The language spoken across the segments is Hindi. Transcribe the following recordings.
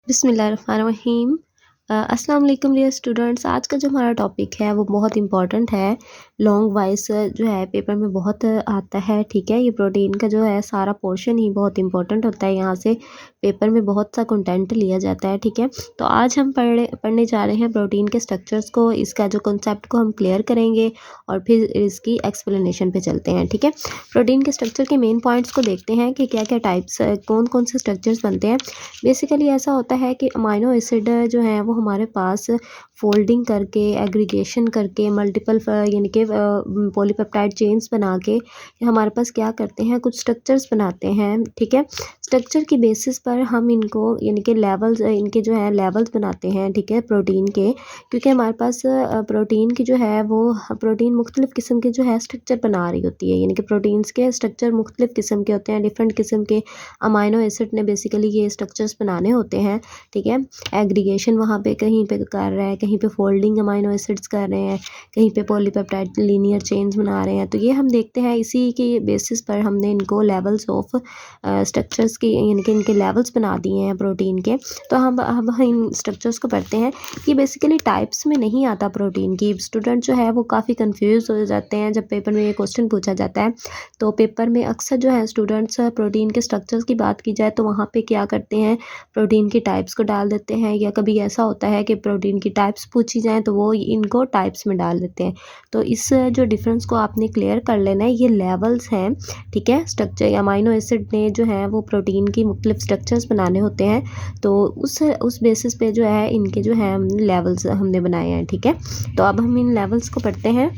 बिस्मिल्लाहिर्रहमानिर्रहीम। अस्सलाम वालेकुम डियर स्टूडेंट्स। आज का जो हमारा टॉपिक है वो बहुत इंपॉर्टेंट है। लॉन्ग वाइज जो है पेपर में बहुत आता है, ठीक है। ये प्रोटीन का जो है सारा पोर्शन ही बहुत इंपॉर्टेंट होता है। यहाँ से पेपर में बहुत सा कंटेंट लिया जाता है, ठीक है। तो आज हम पढ़ने जा रहे हैं प्रोटीन के स्ट्रक्चर्स को, इसका जो कंसेप्ट को हम क्लियर करेंगे और फिर इसकी एक्सप्लेनेशन पे चलते हैं, ठीक है। प्रोटीन के स्ट्रक्चर के मेन पॉइंट्स को देखते हैं कि क्या क्या टाइप्स कौन कौन से स्ट्रक्चर्स बनते हैं। बेसिकली ऐसा होता है कि अमाइनो एसिड जो है वो हमारे पास फोल्डिंग करके, एग्रीगेशन करके, मल्टीपल यानी कि पॉलीपेप्टाइड चेन्स बना के हमारे पास क्या करते हैं, कुछ स्ट्रक्चर्स बनाते हैं, ठीक है। स्ट्रक्चर की बेसिस पर हम इनको यानी कि लेवल्स, इनके जो है लेवल्स बनाते हैं, ठीक है, प्रोटीन के। क्योंकि हमारे पास प्रोटीन की जो है वो प्रोटीन मुख्तलिफ़ किस्म के जो है स्ट्रक्चर बना रही होती है, यानी कि प्रोटीन्स के स्ट्रक्चर मुख्तलिफ़ किस्म के होते हैं। डिफरेंट किस्म के अमाइनो एसिड ने बेसिकली ये स्ट्रक्चर्स बनाने होते हैं, ठीक है। एग्रीगेशन वहाँ पे कहीं पे कर रहा है, कहीं पे फोल्डिंग अमाइनो एसिड्स कर रहे हैं, कहीं पे पॉलीपेप्टाइड लीनियर चेन्स बना रहे हैं। तो ये हम देखते हैं, इसी की बेसिस पर हमने इनको लेवल्स ऑफ स्ट्रक्चर्स की यानी कि इनके लेवल्स बना दिए हैं प्रोटीन के। तो हम इन स्ट्रक्चर्स को पढ़ते हैं। ये बेसिकली टाइप्स में नहीं आता प्रोटीन की। स्टूडेंट जो है वो काफ़ी कंफ्यूज हो जाते हैं जब पेपर में ये क्वेश्चन पूछा जाता है। तो पेपर में अक्सर जो है स्टूडेंट्स प्रोटीन के स्ट्रक्चर्स की बात की जाए तो वहाँ पे क्या करते हैं, प्रोटीन की टाइप्स को डाल देते हैं, या कभी ऐसा होता है कि प्रोटीन की टाइप्स पूछी जाएँ तो वो इनको टाइप्स में डाल देते हैं। तो इस जो डिफरेंस को आपने क्लियर कर लेना है। ये लेवल्स हैं, ठीक है। स्ट्रक्चर अमाइनो एसिड ने जो है वो प्रोटीन की मुख्तलिफ स्ट्रक्चर्स बनाने होते हैं। तो उस बेसिस पे जो है इनके जो है लेवल्स हमने बनाए हैं, ठीक है। तो अब हम इन लेवल्स को पढ़ते हैं।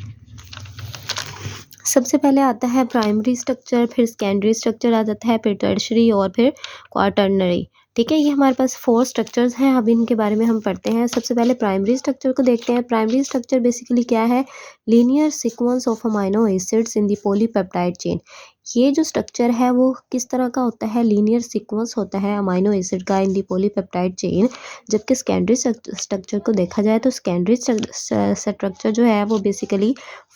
सबसे पहले आता है प्राइमरी स्ट्रक्चर, फिर सेकेंडरी स्ट्रक्चर आ जाता है, फिर टर्शरी और फिर क्वाटर्नरी, ठीक है। ये हमारे पास 4 स्ट्रक्चर्स हैं। अब इनके बारे में हम पढ़ते हैं। सबसे पहले प्राइमरी स्ट्रक्चर को देखते हैं। प्राइमरी स्ट्रक्चर बेसिकली क्या है, linear sequence of amino acids in the polypeptide chain. ये जो स्ट्रक्चर है वो किस तरह का होता है, लीनियर सीक्वेंस होता है अमाइनो एसिड का इन दी पॉलीपेप्टाइड चेन। जबकि सेकेंडरी स्ट्रक्चर को देखा जाए तो सेकेंडरी स्ट्रक्चर जो है वो बेसिकली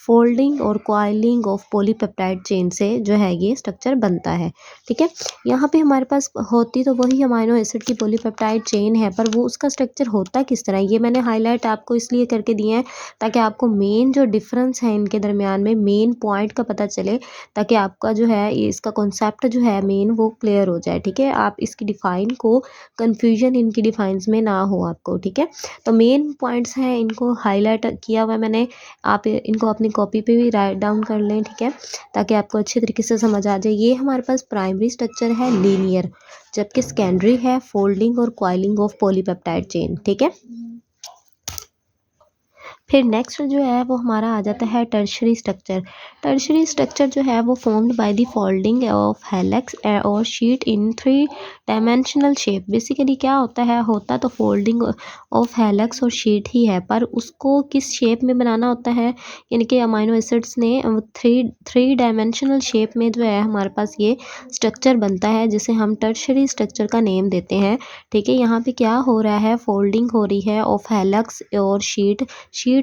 फोल्डिंग और कॉइलिंग ऑफ पॉलीपेप्टाइड चेन से जो है ये स्ट्रक्चर बनता है, ठीक है। यहाँ पे हमारे पास होती तो वही अमाइनो एसिड की पॉलीपेप्टाइड चेन है, पर वो उसका स्ट्रक्चर होता किस तरह, ये मैंने हाईलाइट आपको इसलिए करके दिए हैं ताकि आपको मेन जो डिफरेंस है इनके दरमियान में मेन पॉइंट का पता चले, ताकि आपका जो है इसका कॉन्सेप्ट जो है मेन वो क्लियर हो जाए, ठीक है। आप इसकी डिफ़ाइन को कन्फ्यूजन इनकी डिफ़ाइंस में ना हो आपको, ठीक है। तो मेन पॉइंट्स हैं, इनको हाईलाइट किया हुआ है मैंने। आप इनको अपनी कॉपी पे भी राइट डाउन कर लें, ठीक है, ताकि आपको अच्छे तरीके से समझ आ जाए। ये हमारे पास प्राइमरी स्ट्रक्चर है लीनियर, जबकि सेकेंडरी है फोल्डिंग और कॉइलिंग ऑफ पॉलीपेप्टाइड चेन, ठीक है। फिर नेक्स्ट जो है वो हमारा आ जाता है टर्शरी स्ट्रक्चर। टर्शरी स्ट्रक्चर जो है वो formed by the folding of helix और sheet in 3 dimensional shape. Basically क्या होता है, होता तो फोल्डिंग ऑफ हेलिक्स और शीट ही है, पर उसको किस शेप में बनाना होता है, यानी कि अमाइनो एसिड्स ने थ्री डायमेंशनल शेप में जो है हमारे पास ये स्ट्रक्चर बनता है, जिसे हम टर्शरी स्ट्रक्चर का नेम देते हैं, ठीक है। यहाँ पे क्या हो रहा है, फोल्डिंग हो रही है ऑफ हेलिक्स और शीट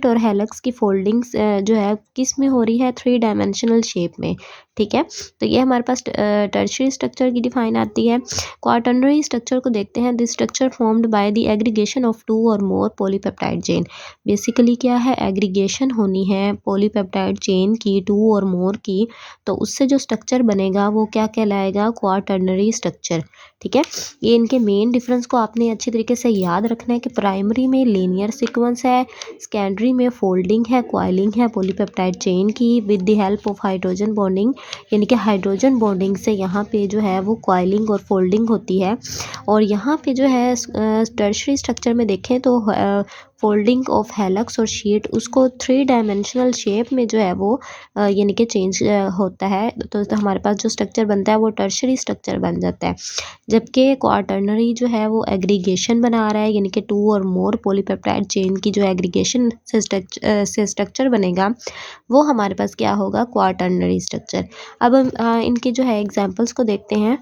और हेलिक्स की फोल्डिंग्स जो है किस में हो रही है, 3 डायमेंशनल शेप में, ठीक है। तो ये हमारे पास टर्शियरी स्ट्रक्चर की डिफाइन आती है। क्वाटर्नरी स्ट्रक्चर को देखते हैं। This structure formed by the aggregation of 2 और मोर पॉलीपेप्टाइड चेन। बेसिकली क्या है, एग्रीगेशन होनी है पॉलीपेप्टाइड चेन की 2 और मोर की, तो उससे जो स्ट्रक्चर बनेगा वो क्या कहलाएगा, क्वाटर्नरी स्ट्रक्चर, ठीक है। ये इनके मेन डिफरेंस को आपने अच्छी तरीके से याद रखना है कि प्राइमरी में लीनियर सीक्वेंस है, सेकेंडरी में फोल्डिंग है, कॉइलिंग है पॉलीपेप्टाइड चेन की with the help of hydrogen bonding, यानी कि हाइड्रोजन बॉन्डिंग से यहाँ पे जो है वो कॉइलिंग और फोल्डिंग होती है। और यहाँ पे जो है टर्शरी स्ट्रक्चर में देखें तो फोल्डिंग ऑफ हेलिक्स और शीट उसको 3 डायमेंशनल शेप में जो है वो यानी कि चेंज होता है। तो हमारे पास जो स्ट्रक्चर बनता है वो टर्शरी स्ट्रक्चर बन जाता है। जबकि क्वाटर्नरी जो है वो एग्रीगेशन बना रहा है, यानी कि 2 और मोर पॉलीपेप्टाइड चेन की जो एग्रीगेशन से स्ट्रक्चर बनेगा वो हमारे पास क्या होगा, क्वाटर्नरी स्ट्रक्चर। अब हम इनके जो है एग्जांपल्स को देखते हैं।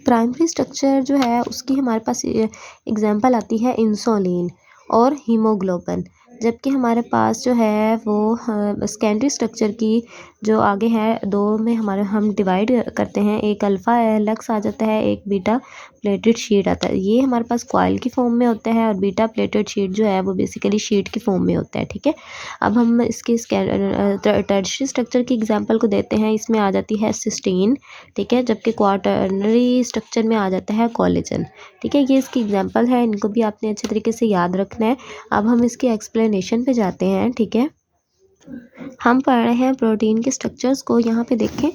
प्राइमरी स्ट्रक्चर जो है उसकी हमारे पास एग्जांपल आती है इंसुलिन और हीमोग्लोबिन। जबकि हमारे पास जो है वो सेकेंडरी स्ट्रक्चर की जो आगे है दो में हमारे हम डिवाइड करते हैं, एक अल्फ़ा हेलिक्स आ जाता है, एक बीटा प्लेटेड शीट आता है। ये हमारे पास कॉइल की फॉर्म में होता है और बीटा प्लेटेड शीट जो है वो बेसिकली शीट की फॉर्म में होता है, ठीक है। अब हम इसके टर्शियरी स्ट्रक्चर की एग्जांपल को देते हैं। इसमें आ जाती है सिस्टीन, ठीक है, जबकि क्वाटरनरी स्ट्रक्चर में आ जाता है कोलेजन, ठीक है। ये इसकी एग्जांपल है, इनको भी आपने अच्छे तरीके से याद रखना है। अब हम इसकी एक्सप्लेनेशन पे जाते हैं, ठीक है। हम पढ़ रहे हैं प्रोटीन के स्ट्रक्चर्स को। यहाँ पे देखें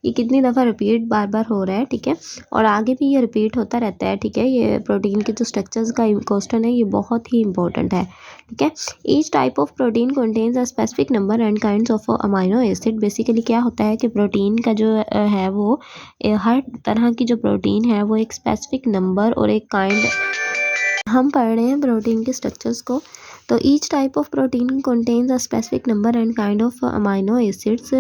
ये कितनी दफ़ा रिपीट बार बार हो रहा है, ठीक है, और आगे भी ये रिपीट होता रहता है, ठीक है। ये प्रोटीन के जो स्ट्रक्चर्स का क्वेश्चन है ये बहुत ही इंपॉर्टेंट है, ठीक है। Each type of protein contains a specific number and kinds of amino acid. Basically क्या होता है कि प्रोटीन का जो है वो हर तरह की जो प्रोटीन है वो एक स्पेसिफिक नंबर और एक काइंड। हम पढ़ रहे हैं प्रोटीन के स्ट्रक्चर्स को। तो each type of protein contains a specific number and kind of amino acids.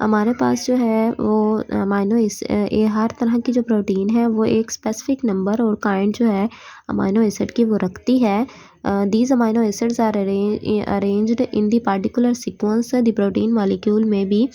हमारे पास जो है वो ये हर तरह की जो प्रोटीन है वो एक स्पेसिफिक नंबर और काइंड जो है अमाइनो एसिड की वो रखती है। These amino acids are arranged in the particular sequence. The protein molecule में भी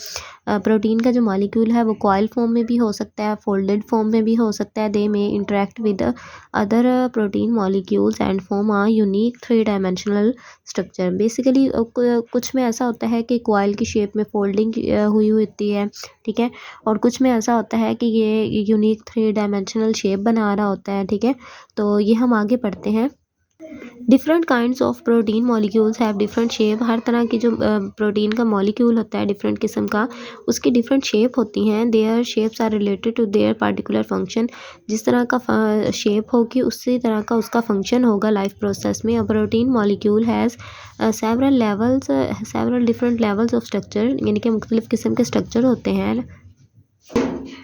प्रोटीन का जो मॉलिक्यूल है वो कॉइल फॉर्म में भी हो सकता है, फोल्डेड फॉर्म में भी हो सकता है। दे में interact with other protein molecules and form a unique 3 dimensional structure. Basically कुछ में ऐसा होता है कि कॉइल की शेप में फोल्डिंग हुई होती है, ठीक है, और कुछ में ऐसा होता है कि ये यूनिक 3 डायमेंशनल शेप बना रहा होता है, ठीक है। तो ये हम आगे पढ़ते हैं। Different kinds of protein molecules have different shape. हर तरह की जो प्रोटीन का मॉलिक्यूल होता है डिफरेंट किस्म का, उसकी डिफरेंट शेप होती हैं। Their shapes are related to their particular function. जिस तरह का शेप होगी उसी तरह का उसका फंक्शन होगा लाइफ प्रोसेस में। A protein molecule has several different levels of structure, यानी कि मुख्तलिफ किस्म के स्ट्रक्चर होते हैं।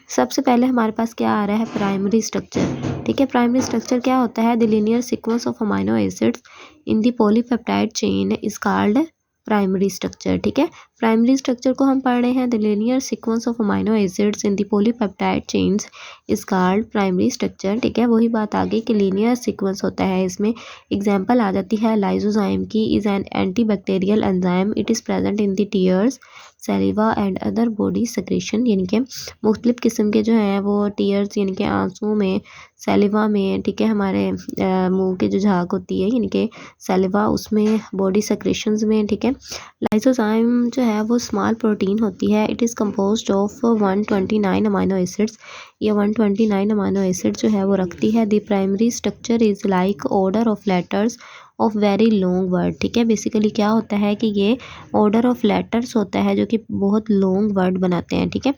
सबसे पहले हमारे पास क्या आ रहा है, प्राइमरी स्ट्रक्चर, ठीक है। प्राइमरी स्ट्रक्चर क्या होता है, the linear sequence of amino acids in the polypeptide chain is called primary structure, ठीक है। प्राइमरी स्ट्रक्चर को हम पढ़ रहे हैं, the linear sequence of amino acids in the polypeptide chains is called primary structure, ठीक है। वही बात आगे कि लीनियर सीक्वेंस होता है। इसमें एग्जांपल आ जाती है लाइसोजाइम की, is an antibacterial enzyme, it is present in the tears, saliva and other body secretion. यानी कि मुख्तलिफ किस्म के जो हैं वो टीयर्स यानी कि आंसुओं में, सैलिवा में, ठीक है, हमारे मुंह की जो झाग होती है यानी कि सैलिवा, उसमें, बॉडी सेक्रेशंस में, ठीक है। लाइसोजाइम जो है वो स्मॉल प्रोटीन होती है। It is composed of 129 amino acids. ये 129 अमाइनो एसिड जो है वो रखती है। The primary structure is like order of letters of very long word, ठीक है। बेसिकली क्या होता है कि ये ऑर्डर ऑफ लेटर्स होता है जो कि बहुत लॉन्ग वर्ड बनाते हैं, ठीक है।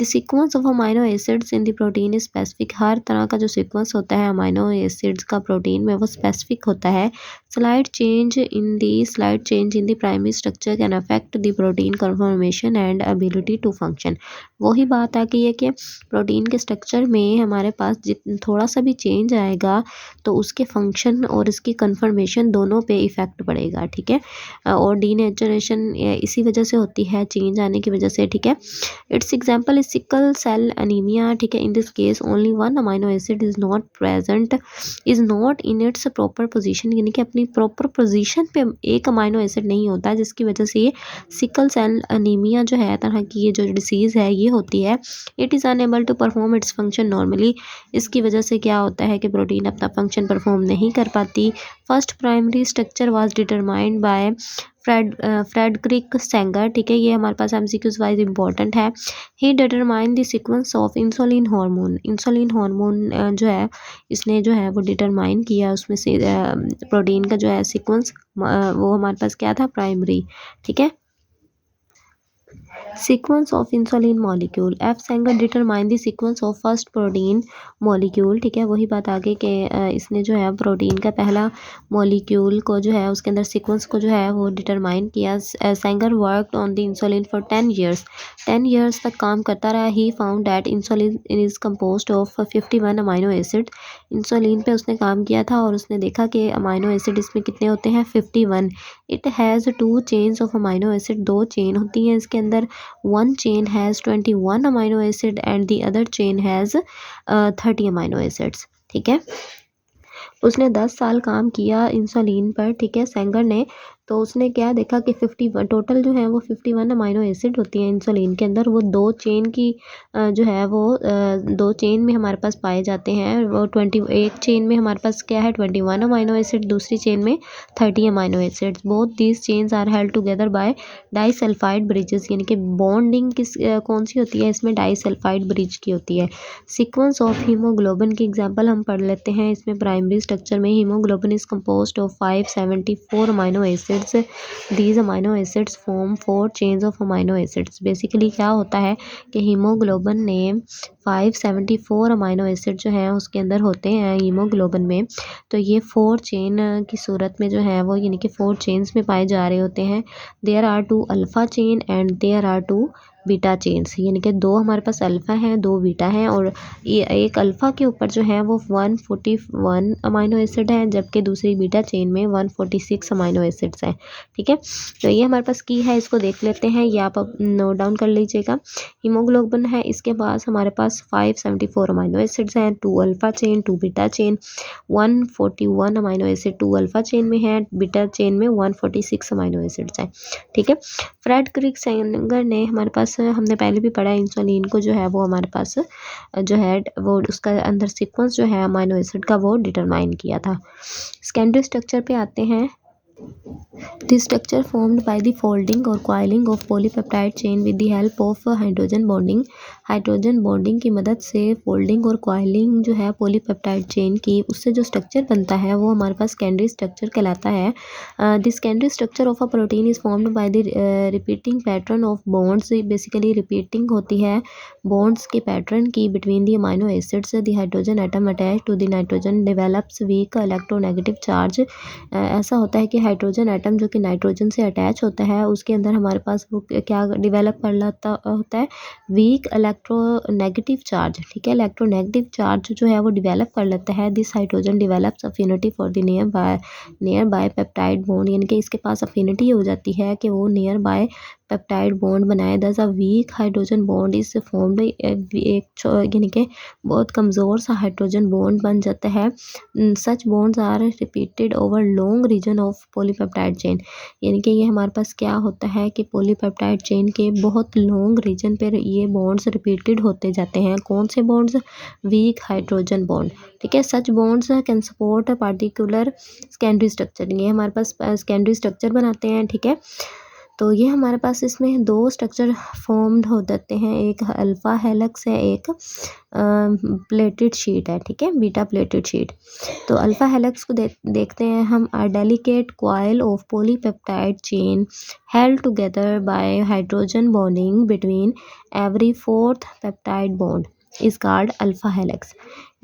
The sequence of amino acids in the protein is specific. हर तरह का जो सीक्वेंस होता है अमाइनो एसिड्स का प्रोटीन में वो स्पेसिफिक होता है। Slight change in the primary structure can affect the protein conformation and ability to function. वही बात आ गई है कि प्रोटीन के स्ट्रक्चर में हमारे पास थोड़ा सा भी चेंज आएगा तो उसके फंक्शन और इसकी कन्फर्मेशन दोनों पे इफ़ेक्ट पड़ेगा, ठीक है। और डीनेचुरेशन इसी वजह से होती है, चेंज आने की वजह से, ठीक है। It's example is sickle cell anaemia, ठीक है। In this case only one amino acid is not present, is not in its proper position, यानी कि अपनी प्रॉपर पोजीशन पे एक अमाइनो एसिड नहीं होता, जिसकी वजह से ये सिकल सेल अनीमिया जो है तरह की ये जो डिसीज़ है ये होती है। It is unable to perform its function normally. इसकी वजह से क्या होता है कि प्रोटीन अपना फंक्शन परफॉर्म नहीं कर पाती। First primary structure was determined by Frederick Sanger, ठीक है। ये हमारे पास एमसीक्यूज वाइज इंपॉर्टेंट है। He determine the sequence of insulin hormone. Insulin hormone जो है इसने जो है वो डिटरमाइन किया, उसमें से प्रोटीन का जो है सीक्वेंस वो हमारे पास क्या था, प्राइमरी, ठीक है। Sequence of insulin molecule, F Sengar determine the sequence of first protein molecule, ठीक है। वही बात आगे के इसने जो है प्रोटीन का पहला मॉलिक्यूल को जो है उसके अंदर सीक्वेंस को जो है वो डिटरमाइन किया। Sengar worked on the insulin for 10 years. 10 years तक काम करता रहा। He found that insulin is composed of 51 amino acid. Insulin पे उसने काम किया था और उसने देखा कि अमाइनो एसिड इसमें कितने होते हैं, 51। It has 2 chains of amino acid, 2 chain होती हैं इसके अंदर। One chain has 21 amino acid and the other chain has 30 amino acids, ठीक है। उसने 10 साल काम किया इंसुलिन पर, ठीक है, सेंगर ने। तो उसने क्या देखा कि 51 टोटल जो है वो 51 अमाइनो एसिड होती हैं इंसुलिन के अंदर। वो 2 चेन की जो है वो 2 चेन में हमारे पास पाए जाते हैं। वो 21 चेन में हमारे पास क्या है 21 अमाइनो एसिड, दूसरी चेन में 30 amino acids. Both these chains are held together by disulphide bridges, यानी कि बॉन्डिंग किस कौन सी होती है इसमें, डाइसल्फाइड ब्रिज की होती है। सीक्वेंस ऑफ हीमोग्लोबिन की एग्जांपल हम पढ़ लेते हैं। इसमें प्राइमरी स्ट्रक्चर में haemoglobin is composed of 574 amino acids. These amino acids form 4 chains of amino acids. Basically क्या होता है कि हीमोग्लोबिन ने 574 अमाइनो एसिड जो है उसके अंदर होते हैं हीमोग्लोबिन में। तो ये 4 चेन की सूरत में जो है वो यानी कि 4 चेन्स में पाए जा रहे होते हैं। There are 2 alpha chain and there are 2 beta chains, यानी कि 2 हमारे पास अल्फ़ा हैं, 2 बीटा हैं। और ये एक अल्फ़ा के ऊपर जो है वो 141 अमाइनो एसिड है, जबकि दूसरी बीटा चेन में 146 अमाइनो एसिड्स हैं। ठीक है, तो ये हमारे पास की है, इसको देख लेते हैं। ये आप नोट डाउन कर लीजिएगा। हीमोग्लोबिन है, इसके पास हमारे पास 574 अमाइनो एसिड्स हैं, 2 alpha chain, 2 beta chain, 141 amino acid 2 alpha chain में है, बीटा चेन में 146 अमाइनो एसिड्स हैं। ठीक है, फ्रेडरिक सेंगर ने हमारे पास, हमने पहले भी पढ़ा इंसुलिन को जो है वो हमारे पास जो है वो उसका अंदर सीक्वेंस जो है अमाइनो एसिड का वो डिटरमाइन किया था। सेकेंडरी स्ट्रक्चर पे आते हैं। This structure formed by the folding or coiling of polypeptide chain with the help of hydrogen bonding। Hydrogen bonding की मदद से फोल्डिंग और कॉइलिंग जो है पॉलीपेप्टाइड चेन की, उससे जो स्ट्रक्चर बनता है वो हमारे पास सेकेंडरी स्ट्रक्चर कहलाता है। The secondary structure of a protein is formed by the repeating pattern of bonds. Basically repeating होती है बॉन्ड्स के पैटर्न की between the amino acids. The hydrogen atom attach to the nitrogen develops weak electronegative charge. ऐसा होता है कि हाइड्रोजन एटम जो कि नाइट्रोजन से अटैच होता है उसके अंदर हमारे पास वो क्या डेवलप कर लाता होता है, वीक इलेक्ट्रोनेगेटिव चार्ज। ठीक है, इलेक्ट्रोनेगेटिव चार्ज जो है वो डेवलप कर लेता है। This hydrogen develops affinity for the near by peptide bond, यानी कि इसके पास अफिनिटी हो जाती है कि वो नियर बाय पेप्टाइड बॉन्ड बनाए। Thus a weak hydrogen bond is formed, एक यानी कि बहुत कमज़ोर सा हाइड्रोजन बॉन्ड बन जाता है। Such bonds are repeated over long region of polypeptide chain, यानी कि ये हमारे पास क्या होता है कि पॉलीपेप्टाइड चेन के बहुत लॉन्ग रीजन पर ये बॉन्ड्स रिपीटेड होते जाते हैं। कौन से बॉन्ड्स, वीक हाइड्रोजन बॉन्ड। ठीक है, such bonds can support a particular secondary structure, ये हमारे पास सेकेंडरी स्ट्रक्चर बनाते हैं। ठीक है, तो ये हमारे पास इसमें 2 स्ट्रक्चर फॉर्म्ड हो जाते हैं, एक अल्फ़ा हेलिक्स है, एक प्लेटेड शीट है। ठीक है, बीटा प्लेटेड शीट। तो अल्फ़ा हेलिक्स को देखते हैं हम। A delicate coil of polypeptide chain held together by hydrogen bonding between every 4th peptide bond is called alpha helix.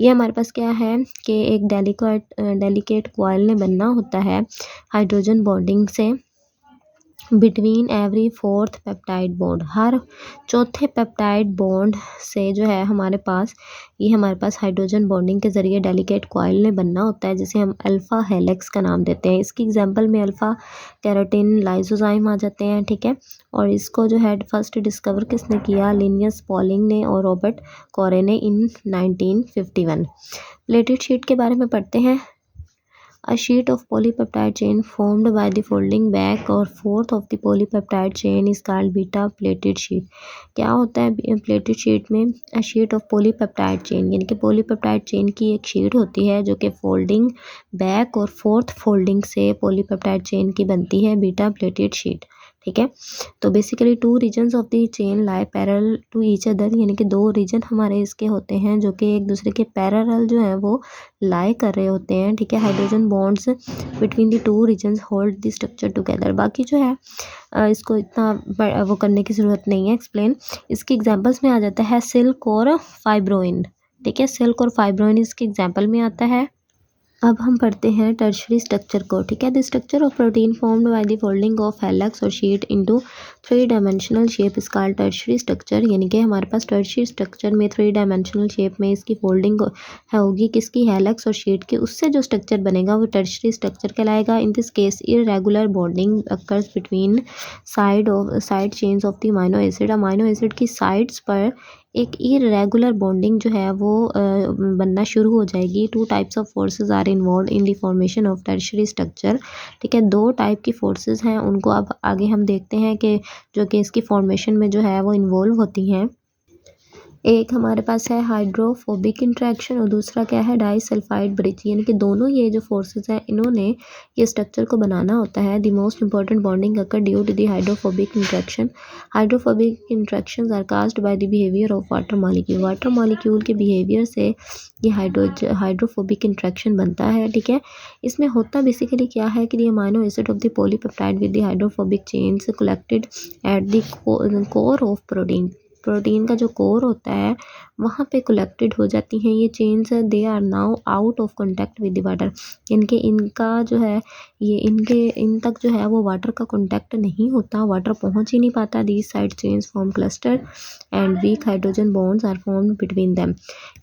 ये हमारे पास क्या है कि एक डेलिकेट कॉइल ने बनना होता है हाइड्रोजन बॉन्डिंग से between every 4th peptide bond, हर चौथे पेप्टाइड बॉन्ड से जो है हमारे पास ये हमारे पास हाइड्रोजन बॉन्डिंग के ज़रिए डेलिकेट कॉइल ने बनना होता है, जिसे हम अल्फ़ा हेलिक्स का नाम देते हैं। इसकी एग्जांपल में अल्फ़ा कैरोटीन लाइसोजाइम आ जाते हैं। ठीक है, और इसको जो है फर्स्ट डिस्कवर किसने किया, लिनियस पॉलिंग ने और रॉबर्ट कॉरे ने इन 1951। प्लेटेड शीट के बारे में पढ़ते हैं। A sheet of polypeptide chain formed by the folding back or forth of the polypeptide chain is called beta plated sheet। क्या होता है प्लेटेड शीट में, a sheet of polypeptide chain यानी कि पॉलीपेप्टाइड चेन की एक शीट होती है जो कि फोल्डिंग बैक और फोर्थ फोल्डिंग से पॉलीपेप्टाइड चेन की बनती है, बीटा प्लेटेड शीट। ठीक है, तो basically 2 regions of the chain lie parallel to each other, यानी कि 2 रीजन हमारे इसके होते हैं जो कि एक दूसरे के पैरेलल जो है वो लाई कर रहे होते हैं। ठीक है, hydrogen bonds between the 2 regions hold the structure together. बाकी जो है इसको इतना वो करने की ज़रूरत नहीं है एक्सप्लेन। इसकी एग्जांपल्स में आ जाता है सिल्क और फाइब्रोइन। ठीक है, सिल्क और फाइब्रोइन इसके एग्जांपल में आता है। अब हम पढ़ते हैं टर्शरी स्ट्रक्चर को। ठीक है, the structure of protein formed by the folding of helix और sheet into 3 dimensional shape is called tertiary structure, यानी कि हमारे पास टर्शरी स्ट्रक्चर में 3 डायमेंशनल शेप में इसकी फोल्डिंग होगी किसकी, हेलिक्स और शीट की, उससे जो स्ट्रक्चर बनेगा वो टर्शरी स्ट्रक्चर कहलाएगा। इन this case irregular bonding occurs between side chains of the amino acid की साइड्स पर एक इरेगुलर बॉन्डिंग जो है वो बनना शुरू हो जाएगी। 2 types of forces are involved in the formation of tertiary structure. ठीक है, 2 टाइप की फोर्सेस हैं, उनको अब आगे हम देखते हैं कि जो कि इसकी फॉर्मेशन में जो है वो इन्वॉल्व होती हैं। एक हमारे पास है हाइड्रोफोबिक इंट्रैक्शन और दूसरा क्या है, डाइसल्फाइड ब्रिज। यानी कि दोनों ये जो फोर्सेस हैं इन्होंने ये स्ट्रक्चर को बनाना होता है। The most important bonding occur due to the hydrophobic interaction. Hydrophobic interactions are caused by the behaviour of water molecule. Water molecule के बिहेवियर से ये हाइड्रोफोबिक इंट्रैक्शन बनता है। ठीक है, इसमें होता बेसिकली क्या है कि the amino acid of the polypeptide with the hydrophobic chains collected at the core of protein. Protein का जो कोर होता है वहाँ पे कलेक्टेड हो जाती हैं ये chains. They are now out of contact with the water. इनका जो है ये इन तक जो है वो वाटर का कांटेक्ट नहीं होता, वाटर पहुँच ही नहीं पाता। These side chains form cluster and weak hydrogen bonds are formed between them.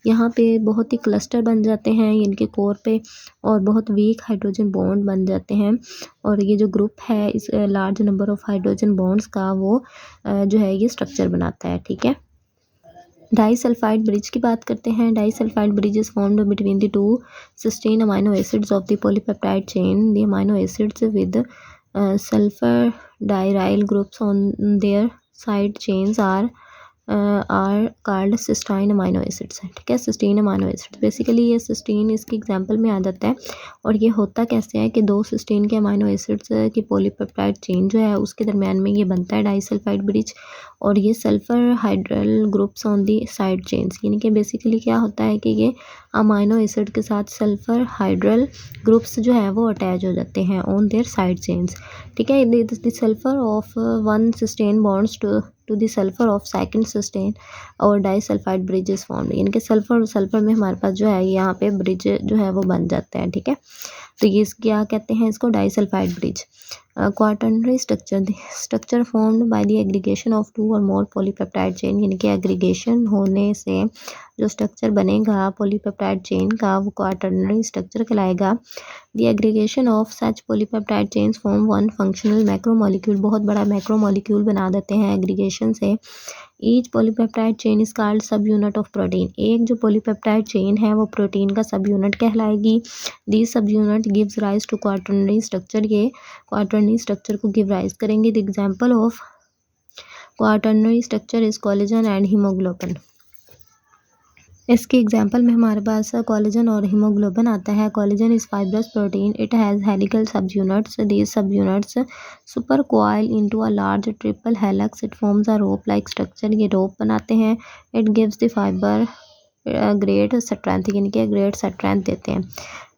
यहाँ पे बहुत ही क्लस्टर बन जाते हैं इनके कोर पे और बहुत वीक हाइड्रोजन बॉन्ड बन जाते हैं। और ये जो ग्रुप है इस large number of hydrogen bonds का वो जो है ये स्ट्रक्चर बनाता है। ठीक है, डाइसल्फाइड ब्रिज की बात करते हैं। Disulphide bridge is formed between the 2 cysteine amino acids of the polypeptide chain. The amino acids with sulphur diaryl groups on their side chains are called cysteine amino acids. ठीक है, सिस्टीन अमाइनो एसिड्स बेसिकली ये सिस्टीन इसके एग्जांपल में आ जाता है। और ये होता कैसे है कि 2 सिस्टीन के अमाइनो एसिड्स की पॉलीपेप्टाइड चेन जो है उसके दरमियान में ये बनता है डाइसल्फाइड ब्रिज। और ये sulphur hydel groups on the side chains, यानी कि बेसिकली क्या होता है कि ये अमाइनो एसिड के साथ सल्फर हाइड्रल ग्रुप्स जो है वो अटैच हो जाते हैं ऑन देयर साइड चेन्स। ठीक है, the sulphur of one cysteine bonds to the sulphur of second cysteine और डाइसल्फाइड ब्रिज इज फॉर्म्ड। यानी कि सल्फर में हमारे पास जो है यहाँ पे ब्रिज जो है वो बन जाते हैं। ठीक है, तो ये क्या कहते हैं इसको, disulphide bridge. Quaternary structure formed by the aggregation of 2 और मोर पॉलीपेप्टाइड चेन। यानी कि एग्रीगेशन होने से जो स्ट्रक्चर बनेगा पॉलीपेप्टाइड चेन का वो क्वाटर्नरी स्ट्रक्चर कहलाएगा। The aggregation of such polypeptide chains form one functional macromolecule. बहुत बड़ा मैक्रोमोलिक्यूल बना देते हैं एग्रीगेशन से। Each polypeptide chain is called सब यूनिट ऑफ प्रोटीन। एक जो पॉलीपेप्टाइड चेन है वो प्रोटीन का सब यूनिट कहलाएगी। This subunit gives rise to quaternary structure. ये क्वाटर्नरी स्ट्रक्चर को गिव राइज करेंगे। The example of quaternary structure is collagen and haemoglobin. इसके एग्जांपल में हमारे पास कोलेजन और हीमोग्लोबिन आता है। Collagen is fibrous protein, it has helical subunits. These subunits super coil into a large triple helix, it forms a rope like structure. ये रोप बनाते हैं। It gives the fibre great strength, यानी कि ग्रेट स्ट्रेंथ देते हैं।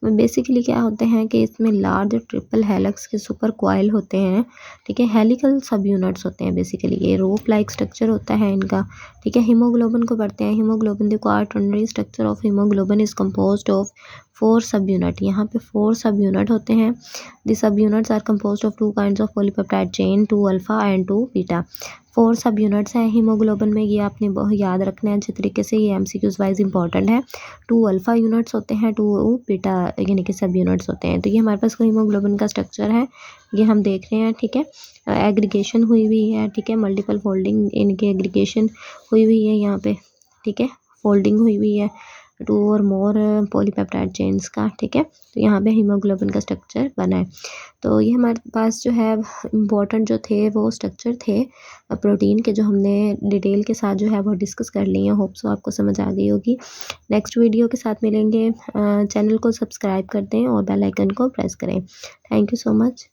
बेसिकली क्या होते हैं कि इसमें लार्ज ट्रिपल हेलिक्स के सुपर कॉइल होते हैं। ठीक है, हेलिकल सब यूनिट्स होते हैं बेसिकली, ये रोप लाइक स्ट्रक्चर होता है इनका। ठीक है, हीमोग्लोबिन को पढ़ते हैं। Haemoglobin the quaternary structure of haemoglobin is composed of 4 सब यूनिट। यहाँ पे 4 सब यूनिट होते हैं। The subunits are composed of 2 kinds of polypeptide chain, 2 alpha and 2 beta. 4 सब यूनिट्स हैं हीमोग्लोबिन में, ये आपने याद रखना है अच्छे तरीके से, ये एमसीक्यूज वाइज इंपॉर्टेंट है। 2 अल्फा यूनिट्स होते हैं, 2 बीटा यानी कि सब यूनिट्स होते हैं। तो ये हमारे पास हीमोग्लोबिन का स्ट्रक्चर है, ये हम देख रहे हैं। ठीक है, एग्रीगेशन हुई हुई है। ठीक है, मल्टीपल फोल्डिंग इनके एग्रीगेशन हुई हुई है यहाँ पे। ठीक है, फोल्डिंग हुई हुई है 2 और मोर पॉलीपेप्टाइड चेन्स का। ठीक है, तो यहाँ पे हीमोग्लोबिन का स्ट्रक्चर बना है। तो ये हमारे पास जो है इम्पोर्टेंट जो थे वो स्ट्रक्चर थे प्रोटीन के, जो हमने डिटेल के साथ जो है वो डिस्कस कर लिए हैं। होप सो आपको समझ आ गई होगी। नेक्स्ट वीडियो के साथ मिलेंगे। चैनल को सब्सक्राइब कर दें और बेल आइकन को प्रेस करें। Thank you so much.